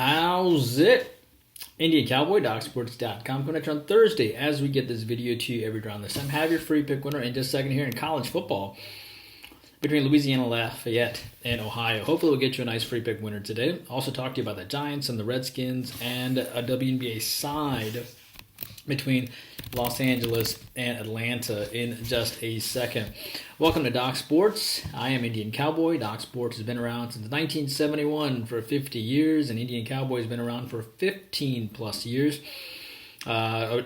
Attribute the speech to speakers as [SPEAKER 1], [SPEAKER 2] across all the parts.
[SPEAKER 1] How's it? Indian Cowboy, DocSports.com. Coming at you on Thursday as we get this video to you every round this time. Have your free pick winner in just a second here in college football between Louisiana, Lafayette, and Ohio. Hopefully we'll get you a nice free pick winner today. Also talk to you about the Giants and the Redskins and a WNBA side between Los Angeles and Atlanta in just a second. Welcome to Doc Sports. I am Indian Cowboy. Doc Sports has been around since 1971 for 50 years, and Indian Cowboy has been around for 15 plus years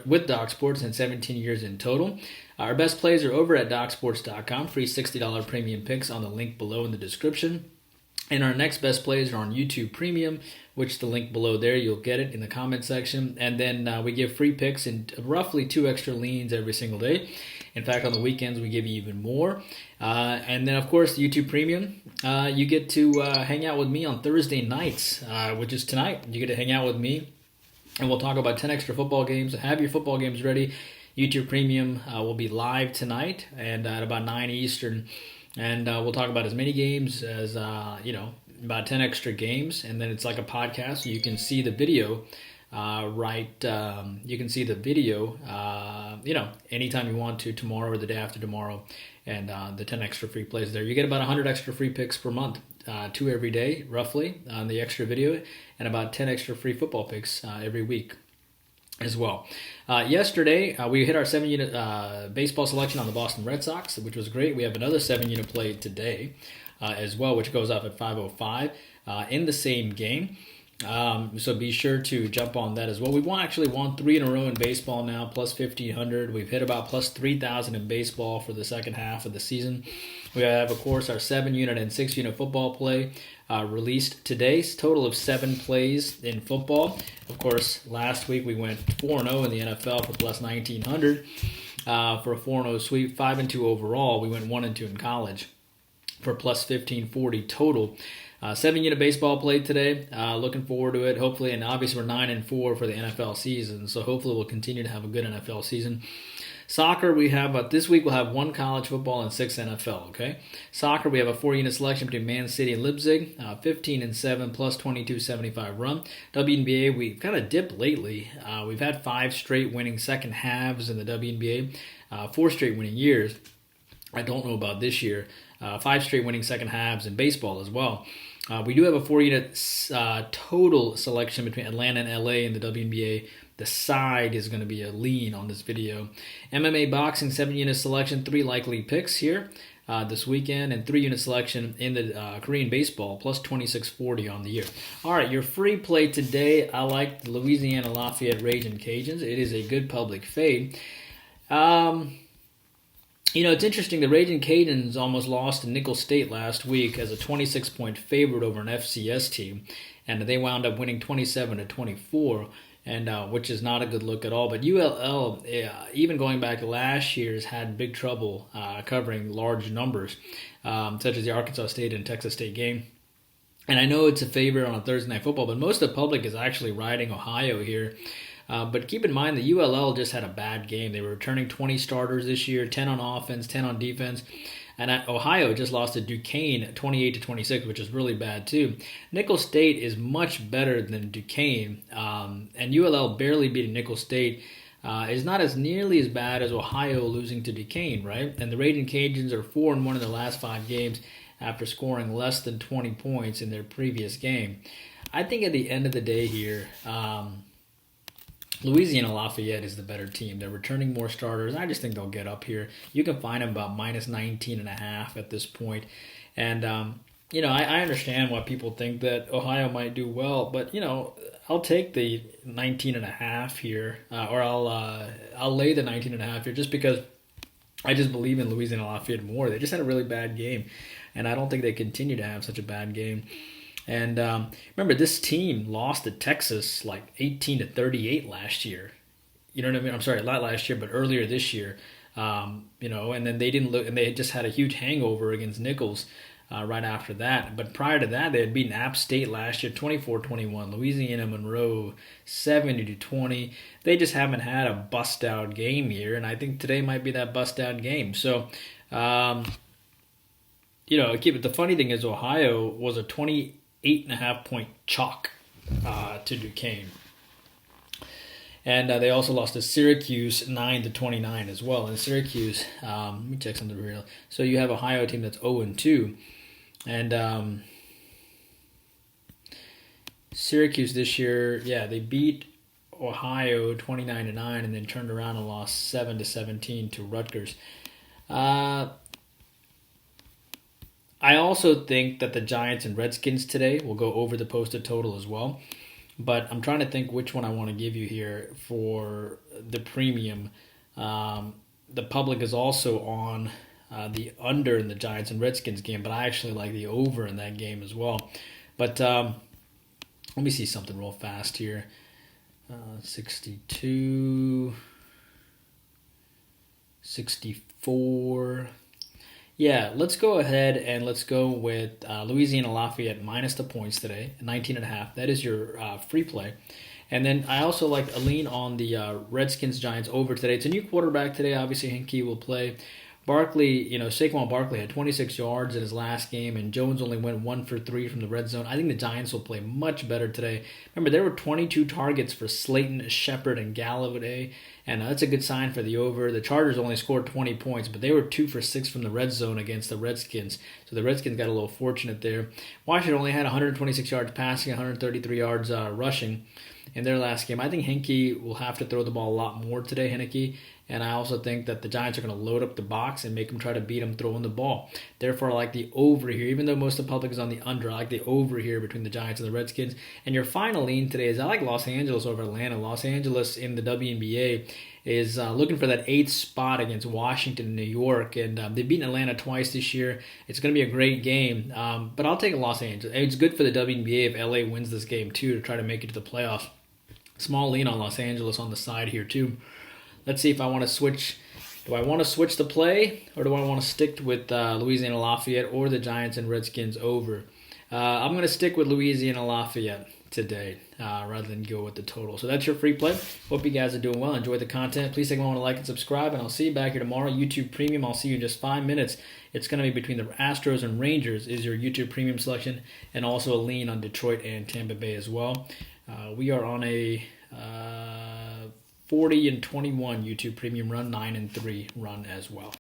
[SPEAKER 1] with Doc Sports and 17 years in total. Our best plays are over at DocSports.com. Free $60 premium picks on the link below in the description. And our next best plays are on YouTube Premium, which the link below there, you'll get it in the comment section. And then we give free picks and roughly 2 extra leans every single day. In fact, on the weekends, we give you even more. And then, of course, YouTube Premium, you get to hang out with me on Thursday nights, which is tonight. You get to hang out with me, and we'll talk about 10 extra football games. Have your football games ready. YouTube Premium will be live tonight and at about 9 Eastern. And we'll talk about as many games as, about 10 extra games. And then it's like a podcast. So you can see the video, you can see the video, anytime you want to, tomorrow or the day after tomorrow. And the 10 extra free plays there. You get about 100 extra free picks per month, 2 every day, roughly, on the extra video, and about 10 extra free football picks every week as well. Yesterday, we hit our 7-unit baseball selection on the Boston Red Sox, which was great. We have another 7-unit play today as well, which goes off at 5:05 in the same game. So be sure to jump on that as well. We've won 3 in a row in baseball now, plus 1,500. We've hit about plus 3,000 in baseball for the second half of the season. We have, of course, our 7-unit and 6-unit football play released today. Total of 7 plays in football. Of course, last week we went 4-0 in the NFL for plus 1,900 for a 4-0 sweep. 5-2 overall. We went 1-2 in college for plus 1,540 total. 7-unit baseball played today. Looking forward to it, hopefully. And obviously, we're 9-4 for the NFL season. So hopefully, we'll continue to have a good NFL season. Soccer, we have this week we'll have 1 college football and 6 NFL, okay? Soccer, we have a 4-unit selection between Man City and Leipzig, 15-7 plus 22.75 run. WNBA, we've kind of dipped lately. We've had 5 straight winning second halves in the WNBA, 4 straight winning years. I don't know about this year. 5 straight winning second halves in baseball as well. We do have a 4-unit total selection between Atlanta and LA in the WNBA. The side is going to be a lean on this video. MMA boxing 7-unit selection, 3 likely picks here this weekend, and 3-unit selection in the Korean baseball, plus 2640 on the year. All right, your free play today, I like the Louisiana Lafayette Ragin Cajuns. It is a good public fade. It's interesting. The Ragin Cajuns almost lost to Nicholls State last week as a 26-point favorite over an FCS team, and they wound up winning 27-24. And which is not a good look at all. But ULL, even going back to last year, has had big trouble covering large numbers, such as the Arkansas State and Texas State game. And I know it's a favorite on a Thursday Night Football, but most of the public is actually riding Ohio here. But keep in mind the ULL just had a bad game. They were returning 20 starters this year, 10 on offense, 10 on defense. And Ohio just lost to Duquesne 28-26, which is really bad too. Nicholls State is much better than Duquesne, and ULL barely beating Nicholls State is not as nearly as bad as Ohio losing to Duquesne, right? And the Ragin Cajuns are 4-1 in their last 5 games after scoring less than 20 points in their previous game. I think at the end of the day here, Louisiana Lafayette is the better team. They're returning more starters. I just think they'll get up here. You can find them about minus 19.5 at this point. And, I understand why people think that Ohio might do well. But, I'll take the 19.5 here. Or I'll lay the 19.5 here just because I just believe in Louisiana Lafayette more. They just had a really bad game. And I don't think they continue to have such a bad game. And remember, this team lost to Texas like 18-38 last year. You know what I mean? I'm sorry, not last year, but earlier this year. And then they didn't look, and they just had a huge hangover against Nicholls right after that. But prior to that, they had beaten App State last year, 24-21. Louisiana Monroe, 70-20. They just haven't had a bust-out game here, and I think today might be that bust-out game. So, the funny thing is Ohio was a 28.5 point chalk to Duquesne. And they also lost to Syracuse 9-29 as well. And Syracuse, let me check something real. So you have Ohio team that's 0-2, and Syracuse this year, yeah, they beat Ohio 29-9, and then turned around and lost 7-17 to Rutgers. I also think that the Giants and Redskins today will go over the posted total as well. But I'm trying to think which one I want to give you here for the premium. The public is also on the under in the Giants and Redskins game, but I actually like the over in that game as well. But let me see something real fast here. 62, 64. Yeah, let's go ahead and let's go with Louisiana Lafayette minus the points today, 19.5. That is your free play. And then I also like a lean on the Redskins Giants over today. It's a new quarterback today. Obviously, Henke will play. Saquon Barkley had 26 yards in his last game, and Jones only went 1 for 3 from the red zone. I think the Giants will play much better today. Remember, there were 22 targets for Slayton, Shepard, and Gallaudet, and that's a good sign for the over. The Chargers only scored 20 points, but they were 2 for 6 from the red zone against the Redskins, so the Redskins got a little fortunate there. Washington only had 126 yards passing, 133 yards rushing in their last game. I think Henke will have to throw the ball a lot more today, Heineke. And I also think that the Giants are going to load up the box and make them try to beat them throwing the ball. Therefore, I like the over here. Even though most of the public is on the under, I like the over here between the Giants and the Redskins. And your final lean today is I like Los Angeles over Atlanta. Los Angeles in the WNBA is looking for that 8th spot against Washington and New York. And they've beaten Atlanta twice this year. It's going to be a great game. But I'll take Los Angeles. It's good for the WNBA if LA wins this game, too, to try to make it to the playoffs. Small lean on Los Angeles on the side here, too. Let's see if I want to switch. Do I want to switch the play, or do I want to stick with Louisiana Lafayette or the Giants and Redskins over? I'm going to stick with Louisiana Lafayette today rather than go with the total. So that's your free play. Hope you guys are doing well. Enjoy the content. Please take a moment to like and subscribe, and I'll see you back here tomorrow. YouTube Premium, I'll see you in just 5 minutes. It's going to be between the Astros and Rangers is your YouTube Premium selection, and also a lean on Detroit and Tampa Bay as well. We are on a 40-21 YouTube Premium run, 9-3 run as well.